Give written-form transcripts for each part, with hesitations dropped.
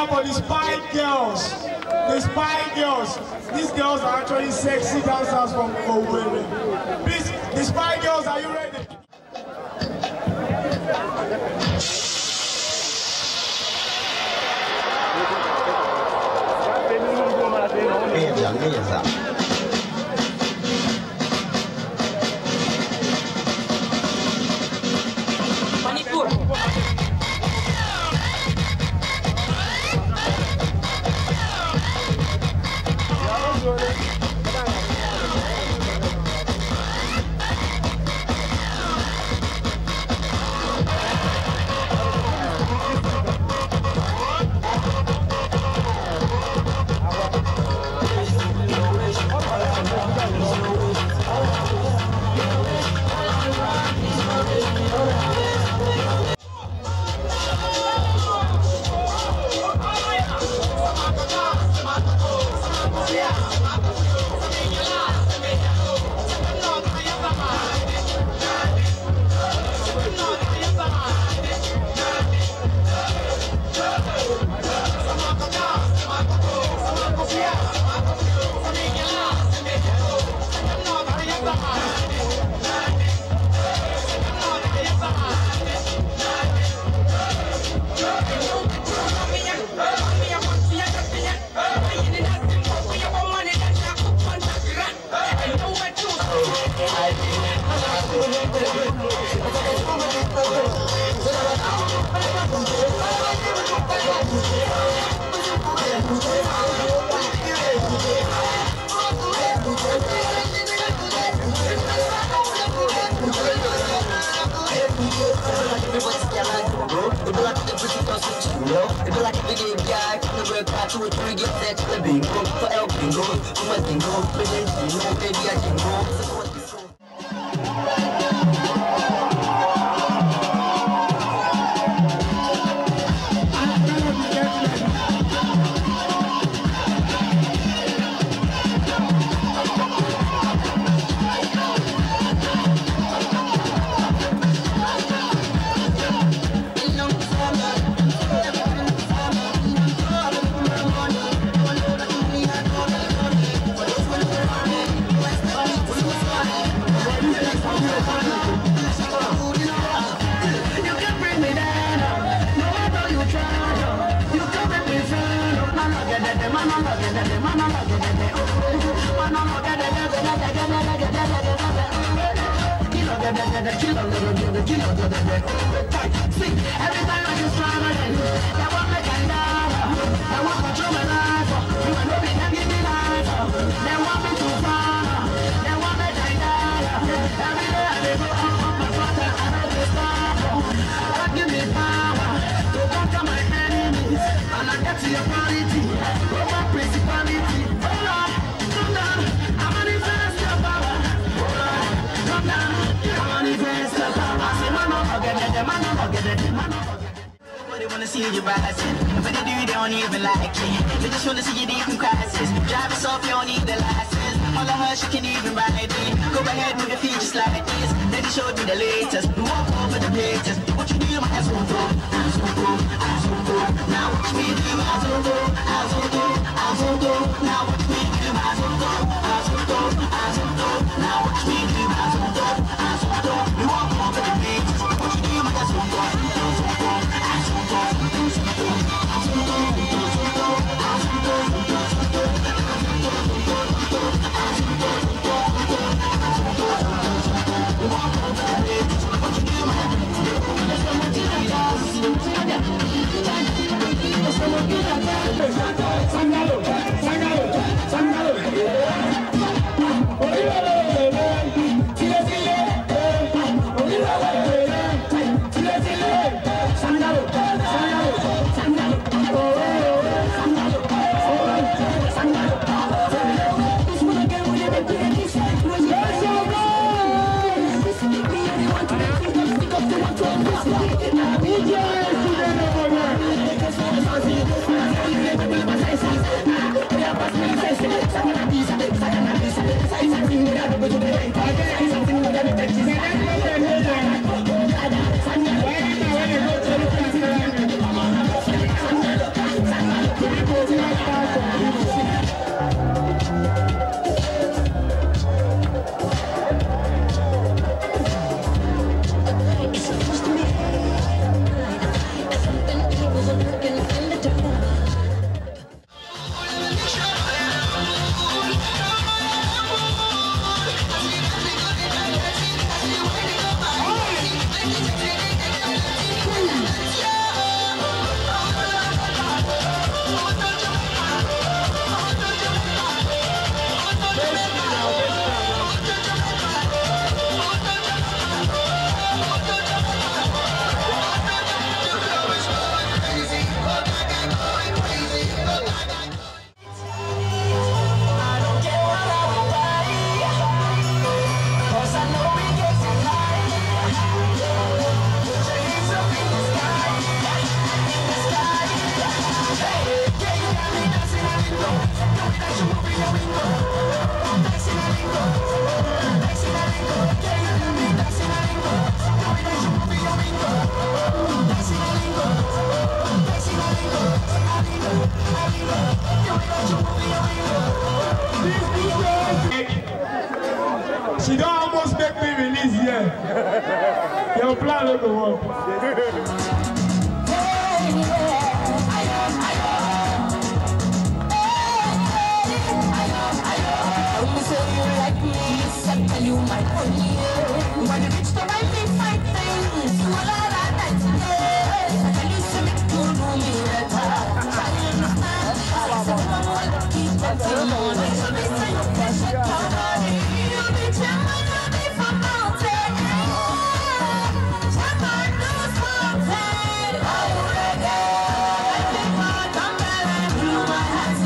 up for the Spy Girls. The Spy Girls. These girls are actually sexy dancers from OKWELLE. Please, the Spy Girls, are you ready? They wanna see you rising, but they do, they don't even like it. They just wanna see you deep in crisis. Drive us off, you don't need the license. All of her, she can even ride it. Go ahead, move your feet just like this. Then they showed me the latest. We walk over the latest. What you do, my ass won't go. Ass won't go, ass won't go. Now watch me do, ass won't go, ass won't go, ass won't go. Now watch me do, ass won't go, ass won't go, ass won't go. Now watch me do, ass won't go, ass won't go. We walk over the latest. What you do, my ass won't go, ass won't go, ass won't go. plan of the world. You might when you reach the right big fight things, you will all that night today. And you see me to do me better. Keep the thing on. So they say you pressure down. You'll be jumping on me from mountain. Jump on those mountains. Oh, reggae. I think my dumbbell and do my hands.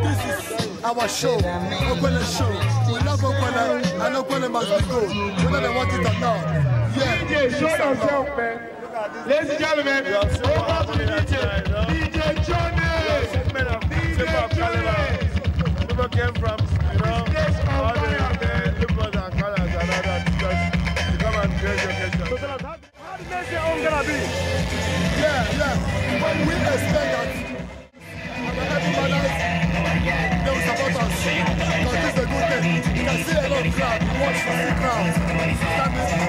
This is our show, OKWELLE show. We love OKWELLE and OKWELLE must be good, whether they want it or not. Yeah, DJ, show yourself, man. Ladies and gentlemen, over to the DJ, DJ Johnny. DJ Johnny. People came from, you know, all the liberals and colors and all that just to come and create the occasion. How the next year home gonna be? Yeah. But we expect that everybody they will support us. Because this is a good thing. You can see a lot of crowd. You watch the crowd.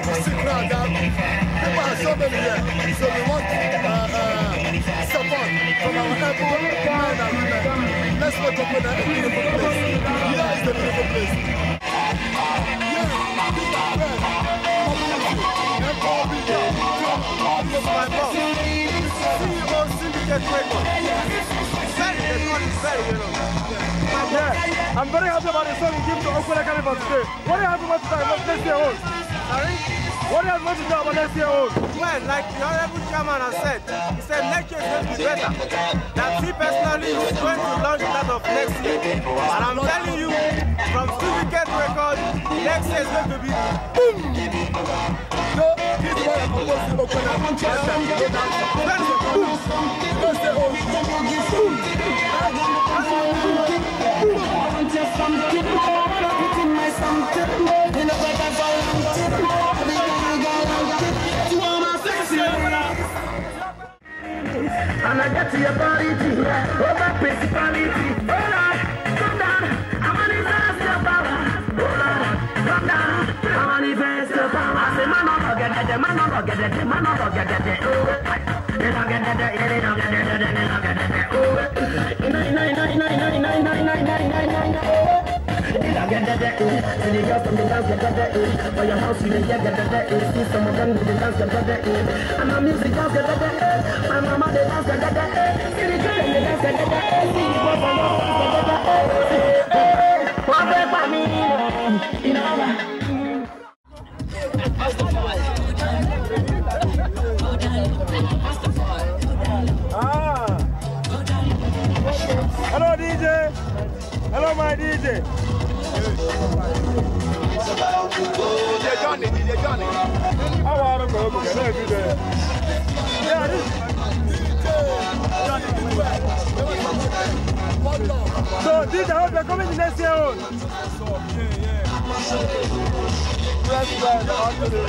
We see crowd down. People are so many here. So we want support from our everyone, men and women. Let's make OKWELLE a beautiful place. Here is the beautiful place. Yeah, this is my friend. My boss. CEO Syndicate Records. Yeah, I'm very happy about the song you give to OKWELLE Carnival today. What do you have to say about next year old? Sorry? What do you have to say about next year old? Well, like the honorable chairman has said, he said next year is going to be better. That he personally is going to launch that of next year. And I'm telling you, from Syndicate Records, next year is going to be boom! No, this is what I propose to OKWELLE. And I get to your body, over principality. Oh Lord, come down, I manifest your power. Oh Lord, come down, I manifest your power. I say, man, I'm gonna get it, man, I'm gonna get it, man, I'm gonna get it. Oh, they don't get it, they don't get it, they don't get it. Oh, and you got some dance, get that for your house, you get that. See some of them with the dance, get that. And my music dance, get that. My mama, they dance, get that. See the girl, they dance, get that. See the boy, get that. One day for me, you know. Hello DJ. Hello my DJ. DJ Johnny. How are you going to do that? Yeah, this so DJ, I hope you're coming the next year on. Yeah. Press on to the